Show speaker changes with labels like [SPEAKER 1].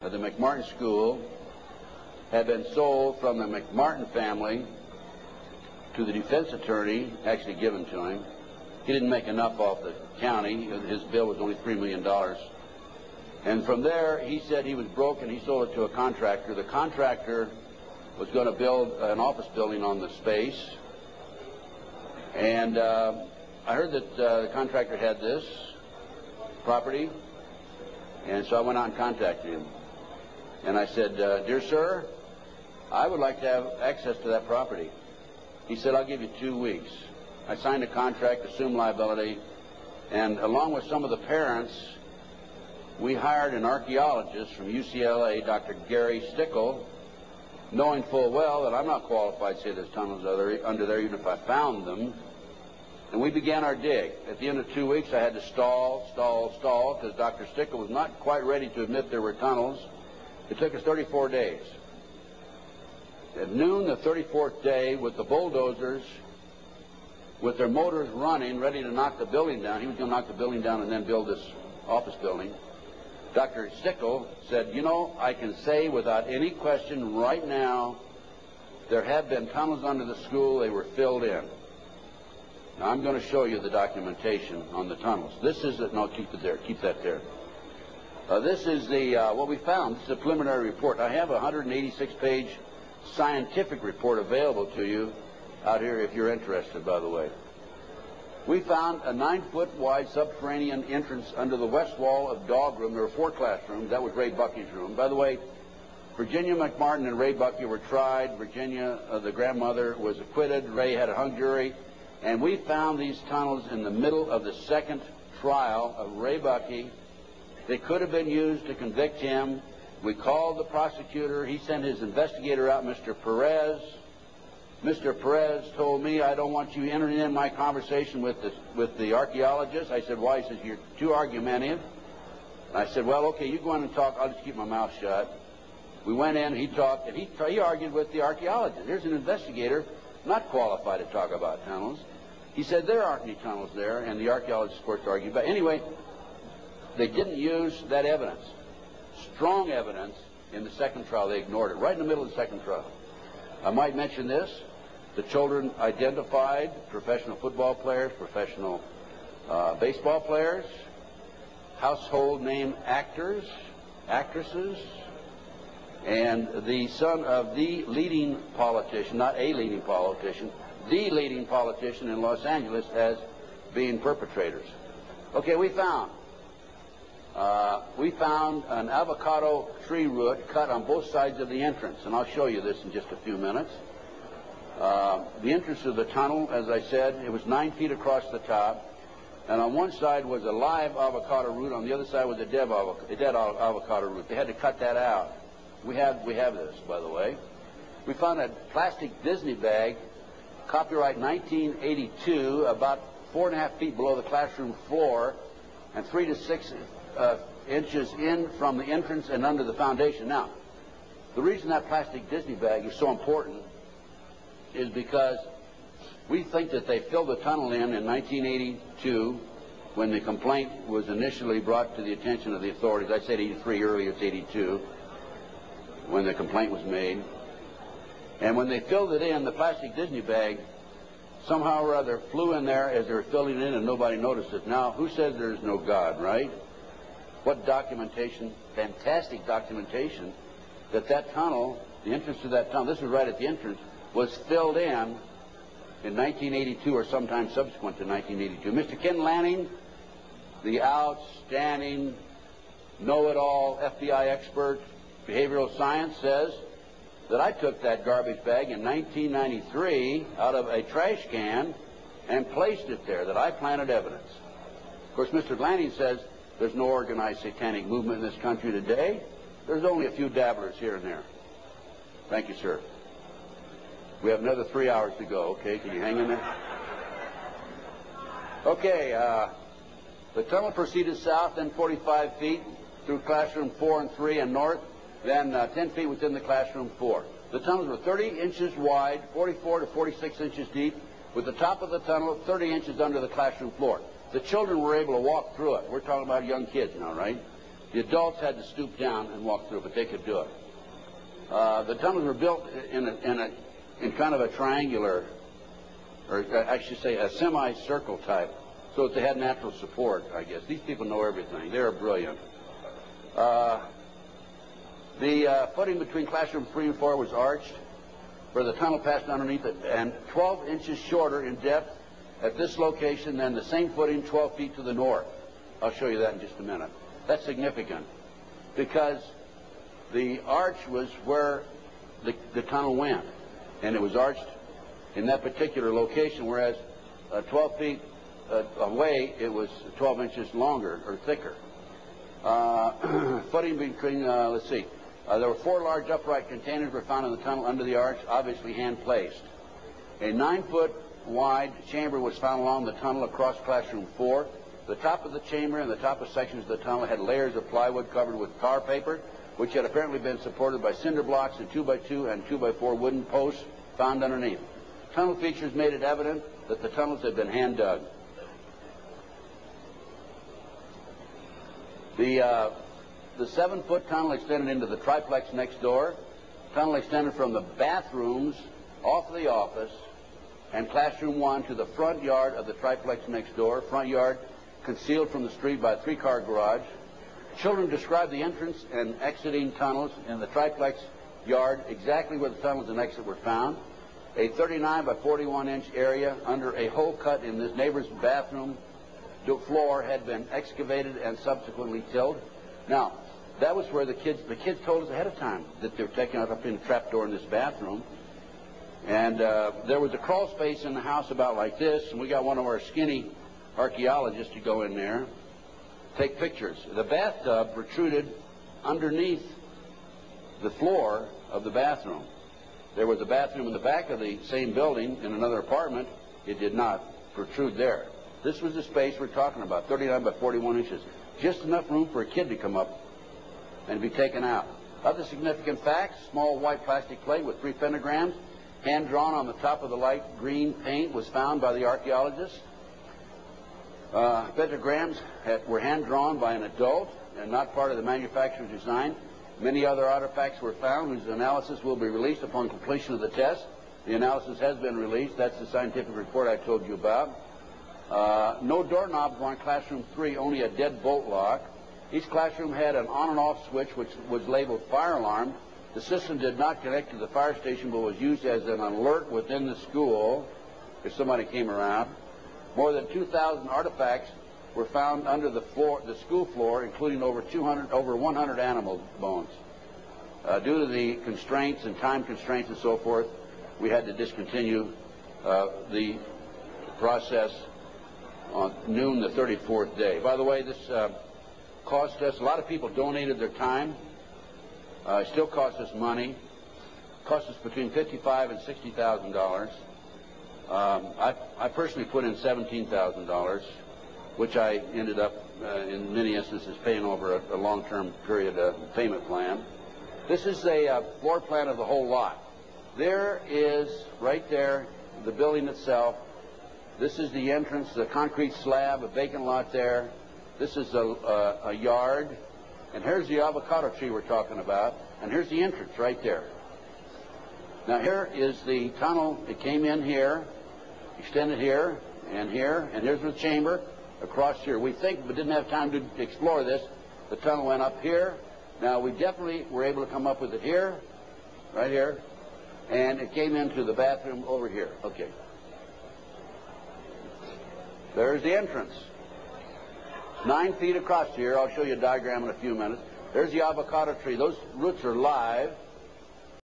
[SPEAKER 1] The McMartin School had been sold from the McMartin family to the defense attorney, actually given to him. He didn't make enough off the county. His bill was only $3 million. And from there, he said he was broke and he sold it to a contractor. The contractor was going to build an office building on the space. And I heard that the contractor had this property. And so I went out and contacted him. And I said, dear sir, I would like to have access to that property. He said, I'll give you 2 weeks. I signed a contract, assumed liability, and along with some of the parents, we hired an archaeologist from UCLA, Dr. Gary Stickle, knowing full well that I'm not qualified to say there's tunnels under there, even if I found them. And we began our dig. At the end of 2 weeks, I had to stall, because Dr. Stickle was not quite ready to admit there were tunnels. It took us 34 days. At noon the 34th day, with the bulldozers, with their motors running, ready to knock the building down, he was going to knock the building down and then build this office building, Dr. Stickle said, you know, I can say without any question right now, there have been tunnels under the school, they were filled in. Now I'm going to show you the documentation on the tunnels. This is it, no, keep it there, keep that there. This is the what we found. This is a preliminary report. I have a 186-page scientific report available to you out here if you're interested, by the way. We found a 9-foot wide subterranean entrance under the west wall of dog room. There were 4 classrooms. That was Ray Bucky's room. By the way, Virginia McMartin and Ray Bucky were tried. Virginia, the grandmother, was acquitted. Ray had a hung jury. And we found these tunnels in the middle of the second trial of Ray Bucky. They could have been used to convict him. We called the prosecutor. He sent his investigator out, Mr. Perez. Mr. Perez told me, I don't want you entering in my conversation with the archaeologist. I said, why? He says, you're too argumentative. I said, well, okay, you go in and talk. I'll just keep my mouth shut. We went in, he talked, and he argued with the archaeologist. Here's an investigator not qualified to talk about tunnels. He said, there aren't any tunnels there, and the archaeologist, of course, argued. But anyway, they didn't use that evidence, strong evidence, in the second trial. They ignored it, right in the middle of the second trial. I might mention this. The children identified professional football players, professional baseball players, household name actors, actresses, and the son of the leading politician, not a leading politician, the leading politician in Los Angeles as being perpetrators. Okay, we found an avocado tree root cut on both sides of the entrance, and I'll show you this in just a few minutes. The entrance of the tunnel, as I said, it was 9 feet across the top, and on one side was a live avocado root, on the other side was a dead avocado root. They had to cut that out. We have this, by the way. We found a plastic Disney bag, copyright 1982, about 4.5 feet below the classroom floor, and 3 to 6 inches in from the entrance and under the foundation. Now, the reason that plastic Disney bag is so important is because we think that they filled the tunnel in 1982 when the complaint was initially brought to the attention of the authorities. I said 83 earlier, it's 82 when the complaint was made. And when they filled it in, the plastic Disney bag somehow or other flew in there as they were filling it in and nobody noticed it. Now, who says there's no God, right? What documentation, fantastic documentation, that tunnel, the entrance to that tunnel, this was right at the entrance, was filled in 1982 or sometime subsequent to 1982. Mr. Ken Lanning, the outstanding, know-it-all FBI expert, behavioral science, says that I took that garbage bag in 1993 out of a trash can and placed it there, that I planted evidence. Of course, Mr. Lanning says there's no organized satanic movement in this country today. There's only a few dabblers here and there. Thank you, sir. We have another 3 hours to go, okay? Can you hang in there? Okay, the tunnel proceeded south, then 45 feet through classroom 4 and 3 and north, then 10 feet within the classroom 4. The tunnels were 30 inches wide, 44 to 46 inches deep, with the top of the tunnel 30 inches under the classroom floor. The children were able to walk through it. We're talking about young kids now, right? The adults had to stoop down and walk through, but they could do it. The tunnels were built in kind of a triangular, or I should say a semicircle type, so that they had natural support, I guess. These people know everything. They're brilliant. The footing between classroom 3 and 4 was arched, where the tunnel passed underneath it, and 12 inches shorter in depth at this location than the same footing 12 feet to the north. I'll show you that in just a minute. That's significant because the arch was where the tunnel went, and it was arched in that particular location, whereas 12 feet away it was 12 inches longer or thicker. Footing between, let's see, there were 4 large upright containers were found in the tunnel under the arch, obviously hand-placed. A 9-foot wide chamber was found along the tunnel across classroom 4. The top of the chamber and the top of sections of the tunnel had layers of plywood covered with tar paper, which had apparently been supported by cinder blocks and 2x2 and 2x4 wooden posts found underneath. Tunnel features made it evident that the tunnels had been hand-dug. The 7-foot tunnel extended into the triplex next door. Tunnel extended from the bathrooms off the office and classroom 1 to the front yard of the triplex next door. Front yard concealed from the street by a 3-car garage. Children described the entrance and exiting tunnels in the triplex yard exactly where the tunnels and exit were found. A 39 by 41 inch area under a hole cut in this neighbor's bathroom floor had been excavated and subsequently tilled. Now, that was where the kids told us ahead of time that they were taking us up in a trapdoor in this bathroom. And there was a crawl space in the house about like this, and we got one of our skinny archaeologists to go in there, take pictures. The bathtub protruded underneath the floor of the bathroom. There was a bathroom in the back of the same building in another apartment. It did not protrude there. This was the space we're talking about, 39 by 41 inches. Just enough room for a kid to come up and be taken out. Other significant facts: small white plastic plate with 3 pentagrams, hand-drawn on the top of the light green paint, was found by the archaeologists. Pentagrams were hand-drawn by an adult and not part of the manufacturer's design. Many other artifacts were found whose analysis will be released upon completion of the test. The analysis has been released. That's the scientific report I told you about. No doorknobs were on classroom 3, only a deadbolt lock. Each classroom had an on and off switch which was labeled fire alarm. The system did not connect to the fire station but was used as an alert within the school if somebody came around. More than 2,000 artifacts were found under the school floor, including over 100 animal bones. Due to the constraints and time constraints and so forth, we had to discontinue the process on noon the 34th day. By the way, this cost us, a lot of people donated their time. It still costs us money. It cost us between $55,000 and $60,000. I personally put in $17,000, which I ended up, in many instances, paying over a long-term period payment plan. This is a floor plan of the whole lot. There is, right there, the building itself. This is the entrance, the concrete slab, a vacant lot there. This is a yard. And here's the avocado tree we're talking about. And here's the entrance right there. Now here is the tunnel. It came in here, extended here, and here's the chamber across here. We think, but didn't have time to explore this, the tunnel went up here. Now we definitely were able to come up with it here, right here, and it came into the bathroom over here. Okay. There's the entrance. 9 feet across here. I'll show you a diagram in a few minutes. There's the avocado tree. Those roots are live.